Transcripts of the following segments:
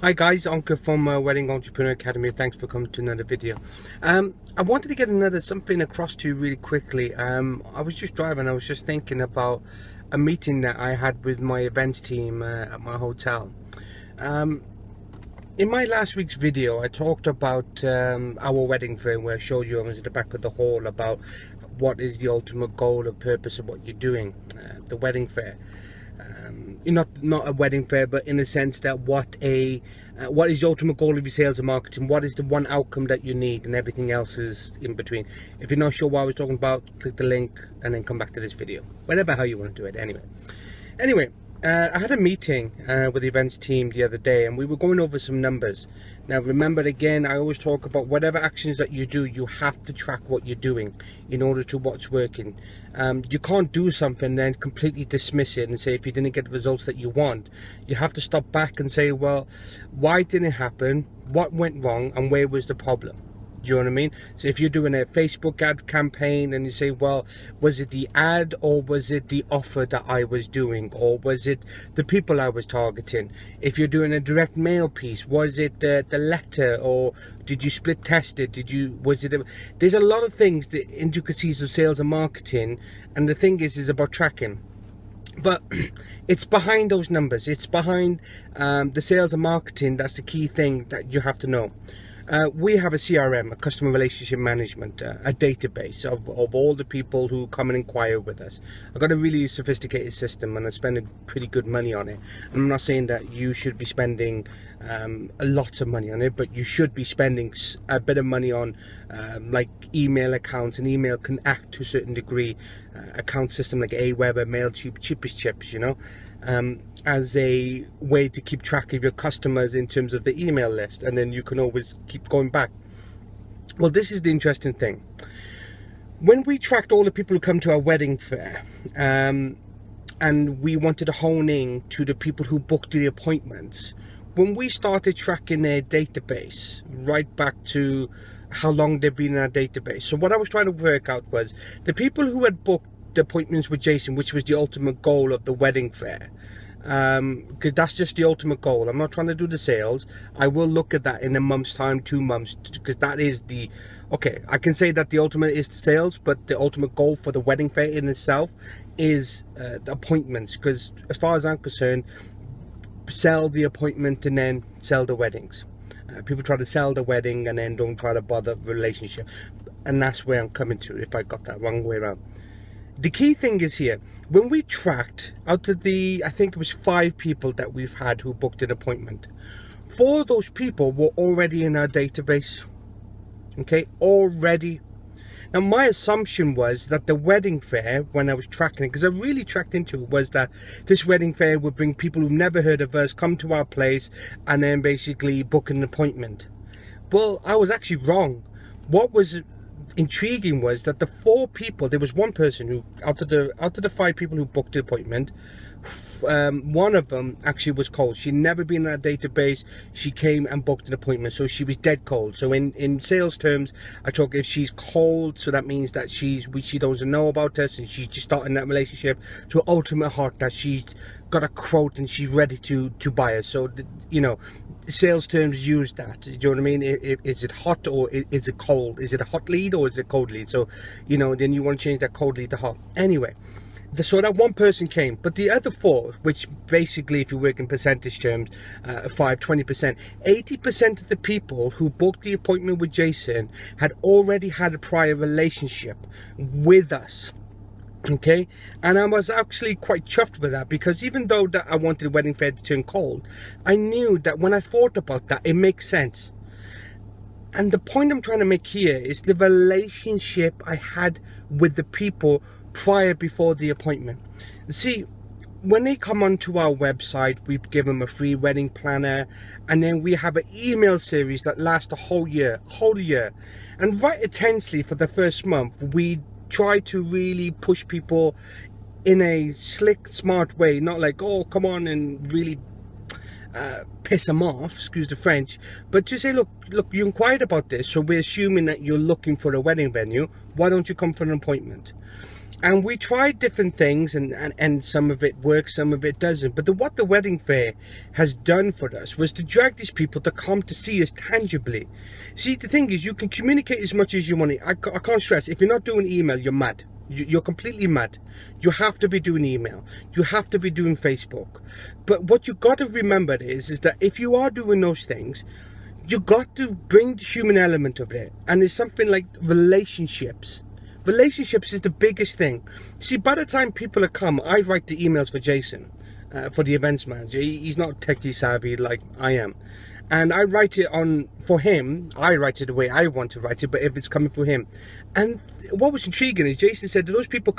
Hi guys, Anka from Wedding Entrepreneur Academy. Thanks for coming to another video. I wanted to get something across to you really quickly. I was just driving. I was just thinking about a meeting that I had with my events team at my hotel. In my last week's video, I talked about our wedding fair, where I showed you I was at the back of the hall about what is the ultimate goal and purpose of what you're doing, the wedding fair. Not a wedding fair, but in a sense that what is the ultimate goal of your sales and marketing? What is the one outcome that you need, and everything else is in between. If you're not sure what I was talking about, click the link and then come back to this video, whatever how you want to do it. Anyway, I had a meeting with the events team the other day, and we were going over some numbers. Now remember, again, I always talk about whatever actions that you do, you have to track what you're doing in order to what's working. You can't do something and then completely dismiss it and say, if you didn't get the results that you want, you have to stop back and say, well, why didn't it happen, what went wrong, and where was the problem? Do you know what I mean? So if you're doing a Facebook ad campaign and you say, well, was it the ad, or was it the offer that I was doing, or was it the people I was targeting? If you're doing a direct mail piece, was it the letter, or did you split test it? There's a lot of things, the intricacies of sales and marketing, and the thing is about tracking. But it's behind those numbers. It's behind the sales and marketing. That's the key thing that you have to know. We have a CRM, a customer relationship management, a database of all the people who come and inquire with us. I've got a really sophisticated system, and I spend pretty good money on it. I'm not saying that you should be spending a lot of money on it, but you should be spending a bit of money on like email accounts, and email can act to a certain degree. Account system like Aweber, MailChimp, Chips, as a way to keep track of your customers in terms of the email list, and then you can always keep going back. Well, this is the interesting thing. When we tracked all the people who come to our wedding fair, and we wanted to hone in to the people who booked the appointments, when we started tracking their database right back to how long they've been in our database. So what I was trying to work out was the people who had booked the appointments with Jason, which was the ultimate goal of the wedding fair, because that's just the ultimate goal. I'm not trying to do the sales. I will look at that in a month's time, 2 months, because that is the, okay, I can say that the ultimate is the sales, but the ultimate goal for the wedding fair in itself is the appointments, because as far as I'm concerned, sell the appointment and then sell the weddings. People try to sell the wedding and then don't try to bother the relationship, and that's where I'm coming to, if I got that wrong way around. The key thing is here, when we tracked out of the, I think it was 5 people that we've had who booked an appointment, 4 of those people were already in our database. Okay, already. Now my assumption was that the wedding fair, when I was tracking it, because I really tracked into it, was that this wedding fair would bring people who've never heard of us, come to our place, and then basically book an appointment. Well, I was actually wrong. What was intriguing was that the 4 people, there was one person who, out of the 5 people who booked the appointment, one of them actually was cold. She'd never been in our database. She came and booked an appointment, so she was dead cold. So in sales terms, I talk, if she's cold, so that means that she doesn't know about us and she's just starting that relationship, to ultimate hot, that she's got a quote and she's ready to buy us. So sales terms use that. Do you know what I mean? Is it hot or is it cold? Is it a hot lead or is it a cold lead? So then you want to change that cold lead to hot. Anyway, so that one person came, but the other 4, which basically, if you work in percentage terms, 20%, 80% of the people who booked the appointment with Jason had already had a prior relationship with us. Okay, and I was actually quite chuffed with that, because even though that I wanted the wedding fair to turn cold, I knew that when I thought about that, it makes sense. And the point I'm trying to make here is the relationship I had with the people before the appointment. See, when they come onto our website, we give them a free wedding planner, and then we have an email series that lasts a whole year. And right intensely for the first month, we try to really push people in a slick, smart way, not like, oh, come on, and really piss them off, excuse the French, but to say, look, you inquired about this, so we're assuming that you're looking for a wedding venue. Why don't you come for an appointment? And we tried different things, and some of it works, some of it doesn't. But what the wedding fair has done for us was to drag these people to come to see us tangibly. See, the thing is, you can communicate as much as you want. I can't stress, if you're not doing email, you're mad. You're completely mad. You have to be doing email. You have to be doing Facebook. But what you got to remember is that if you are doing those things, you got to bring the human element of it. And it's something like relationships. Relationships is the biggest thing. See, by the time people have come, I write the emails for Jason, for the events manager. He's not techie savvy like I am. And I write it for him. I write it the way I want to write it, but if it's coming for him. And what was intriguing is Jason said that those people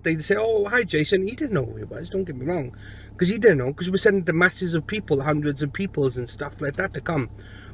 they'd say, oh, hi, Jason. He didn't know who he was, don't get me wrong. Because he didn't know, because we're sending the masses of people, hundreds of peoples and stuff like that to come.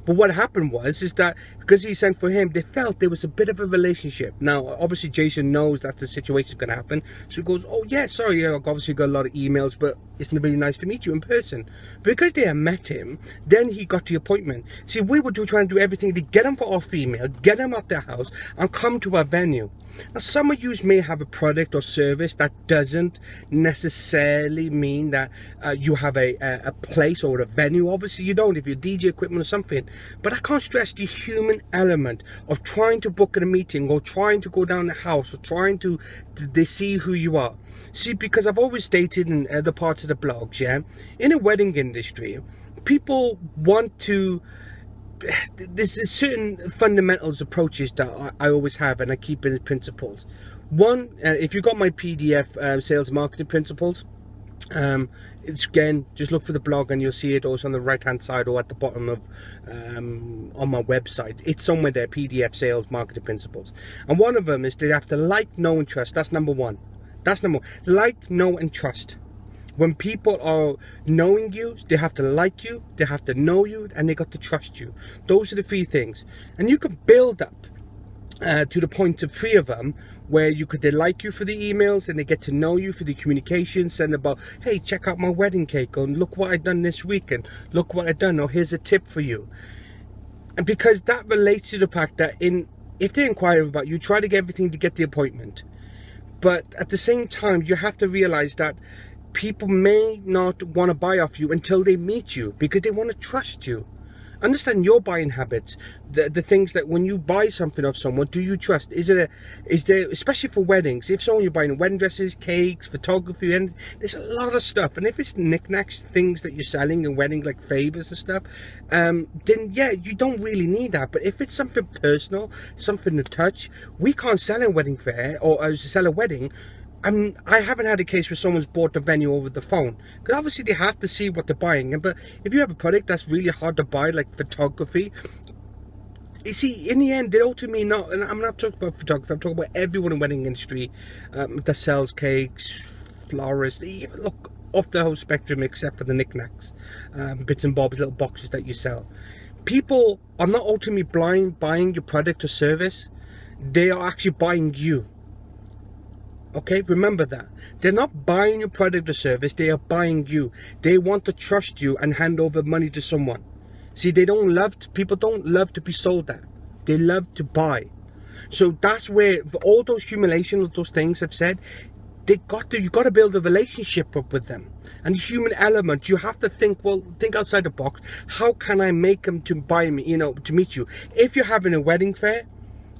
But what happened is that because he sent for him, they felt there was a bit of a relationship. Now, obviously, Jason knows that the situation's going to happen. So he goes, oh, yeah, sorry, I've obviously got a lot of emails, but it's really nice to meet you in person. Because they had met him, then he got the appointment. See, we were trying to do everything to get him for our female, get him out their house, and come to our venue. Now, some of you may have a product or service that doesn't necessarily mean that you have a place or a venue. Obviously, you don't if you're DJ equipment or something. But I can't stress the human element of trying to book a meeting or trying to go down the house or trying to they see who you are. See, because I've always stated in other parts of the blogs, yeah, in a wedding industry, people want to... There's certain fundamentals approaches that I always have, and I keep it as principles. One, if you got my PDF sales marketing principles, it's again, just look for the blog and you'll see it also on the right hand side or at the bottom of on my website. It's somewhere there, PDF sales marketing principles. And one of them is they have to like, know and trust. That's number one. Like, know and trust. When people are knowing you, they have to like you, they have to know you, and they got to trust you. Those are the three things. And you can build up to the point of three of them, where they like you for the emails, and they get to know you for the communication, send about, hey, check out my wedding cake, or look what I've done this week, and look what I've done, or here's a tip for you. And because that relates to the fact that if they inquire about you, try to get everything to get the appointment. But at the same time, you have to realize that people may not want to buy off you until they meet you, because they want to trust you. Understand your buying habits, the things that when you buy something off someone, do you trust? Is there, especially for weddings, if someone you're buying wedding dresses, cakes, photography, and there's a lot of stuff. And if it's knickknacks, things that you're selling in wedding, like favors and stuff, then yeah, you don't really need that. But if it's something personal, something to touch, we can't sell a wedding fair or sell a wedding. I haven't had a case where someone's bought the venue over the phone, because obviously they have to see what they're buying. But if you have a product that's really hard to buy, like photography, you see, in the end, they're ultimately not, and I'm not talking about photography, I'm talking about everyone in the wedding industry that sells cakes, florists, look, off the whole spectrum except for the knickknacks, bits and bobs, little boxes that you sell. People are not ultimately buying your product or service, they are actually buying you. Okay, remember that. They're not buying your product or service, they are buying you. They want to trust you and hand over money to someone. See, people don't love to be sold at. They love to buy. So that's where all those accumulations, those things I've said, you got to build a relationship up with them. And the human element, you have to think outside the box. How can I make them to buy me, to meet you? If you're having a wedding fair,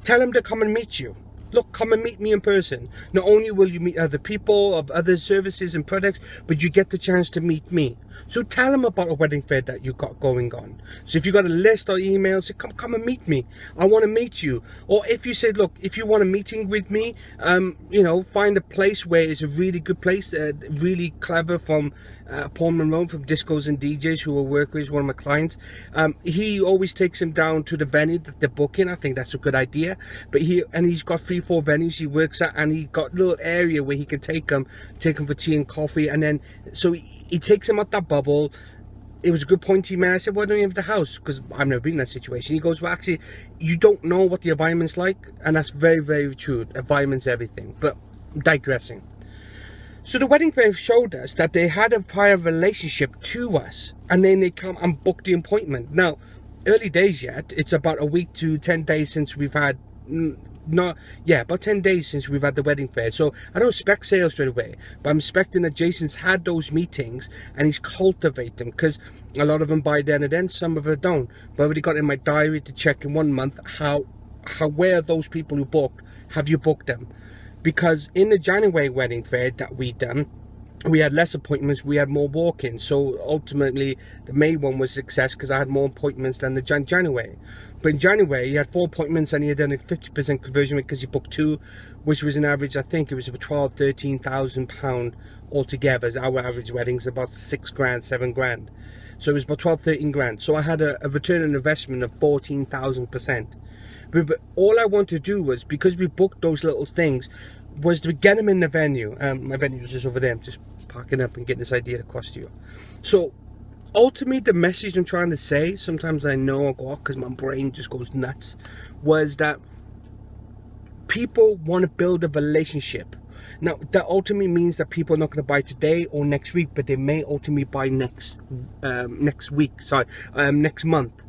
tell them to come and meet you. Look, come and meet me in person. Not only will you meet other people of other services and products, but you get the chance to meet me. So tell them about a wedding fair that you got going on. So if you got a list or email, say, come and meet me. I want to meet you. Or if you said, look, if you want a meeting with me, find a place where it's a really good place, really clever, from Paul Monroe from Discos and DJs, who I work with, is one of my clients. He always takes them down to the venue that they're booking. I think that's a good idea. But he's got 3-4 venues he works at, and he got a little area where he can take them for tea and coffee, and then so he takes them out that bubble. It was a good point he made. I said, why don't you have the house? Because I've never been in that situation. He goes, well, actually, you don't know what the environment's like, and that's very, very true. Environment's everything. But I'm digressing. So the wedding fair showed us that they had a prior relationship to us, and then they come and book the appointment. Now, early days yet, it's about a week to 10 days since we've had about 10 days since we've had the wedding fair. So I don't expect sales straight away, but I'm expecting that Jason's had those meetings and he's cultivated them, because a lot of them buy then and then, some of them don't. But I've already got in my diary to check in 1 month where those people who booked, have you booked them? Because in the January wedding fair that we done, we had less appointments, we had more walk-ins. So ultimately the May one was a success because I had more appointments than the January. But in January he had 4 appointments and he had done a 50% conversion rate because he booked 2, which was an average, I think it was about £12,000-13,000 altogether. Our average wedding's about 6 grand, 7 grand. So it was about 12-13 grand. So I had a return on investment of 14,000%. But all I wanted to do was, because we booked those little things, was to get them in the venue. My venue was just over there. I'm just parking up and getting this idea across to you. So ultimately the message I'm trying to say, sometimes I know I go off because my brain just goes nuts, was that people want to build a relationship. Now that ultimately means that people are not going to buy today or next week, but they may ultimately buy next month.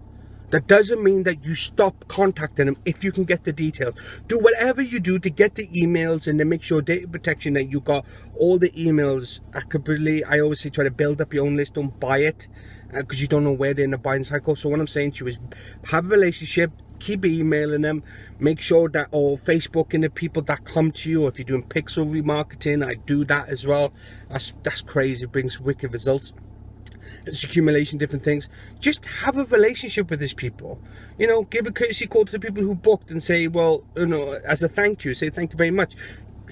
That doesn't mean that you stop contacting them if you can get the details. Do whatever you do to get the emails and to make sure data protection that you got all the emails accurately. I always say try to build up your own list, don't buy it, because you don't know where they're in the buying cycle. So what I'm saying to you is have a relationship, keep emailing them, make sure that, or Facebooking the people that come to you. If you're doing pixel remarketing, I do that as well. That's crazy, it brings wicked results. It's accumulation, different things. Just have a relationship with these people. You know, give a courtesy call to the people who booked and say, well, you know, as a thank you, say thank you very much.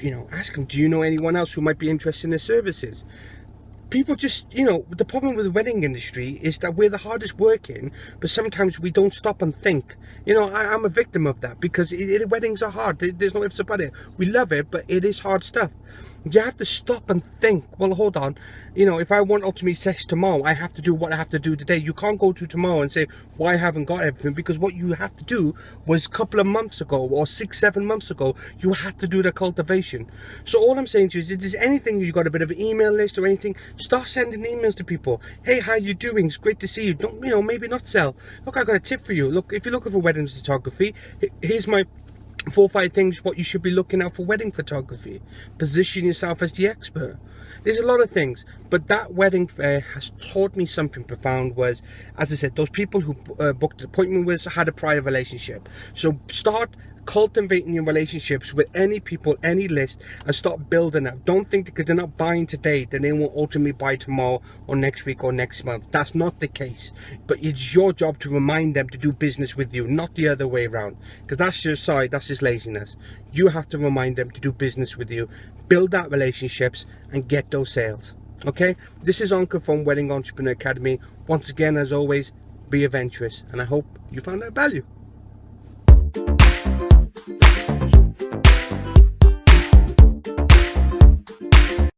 You know, ask them, do you know anyone else who might be interested in their services? People just, you know, the problem with the wedding industry is that we're the hardest working, but sometimes we don't stop and think. You know, I'm a victim of that, because weddings are hard. There's no ifs about it. We love it, but it is hard stuff. You have to stop and think, well, hold on, you know, if I want ultimate sex tomorrow, I have to do what I have to do today. You can't go to tomorrow and say, well, I haven't got everything, because what you have to do was a couple of months ago, or 6-7 months ago, you had to do the cultivation. So all I'm saying to you is, if there's anything, you got a bit of an email list or anything, start sending emails to people. Hey, how you doing? It's great to see you. Don't, you know, maybe not sell. Look, I got a tip for you. Look, if you're looking for wedding photography, here's my 4 or 5 things what you should be looking at for wedding photography. Position yourself as the expert. There's a lot of things, but that wedding fair has taught me something profound. Was, as I said, those people who booked an appointment with had a prior relationship. So start cultivating your relationships with any people, any list, and start building up. Don't think because they're not buying today then they won't ultimately buy tomorrow or next week or next month. That's not the case. But it's your job to remind them to do business with you, not the other way around, because that's just, sorry, that's just laziness. You have to remind them to do business with you, build that relationships and get those sales. Okay, this is Ankur from Wedding Entrepreneur Academy. Once again, as always, be adventurous, and I hope you found that value.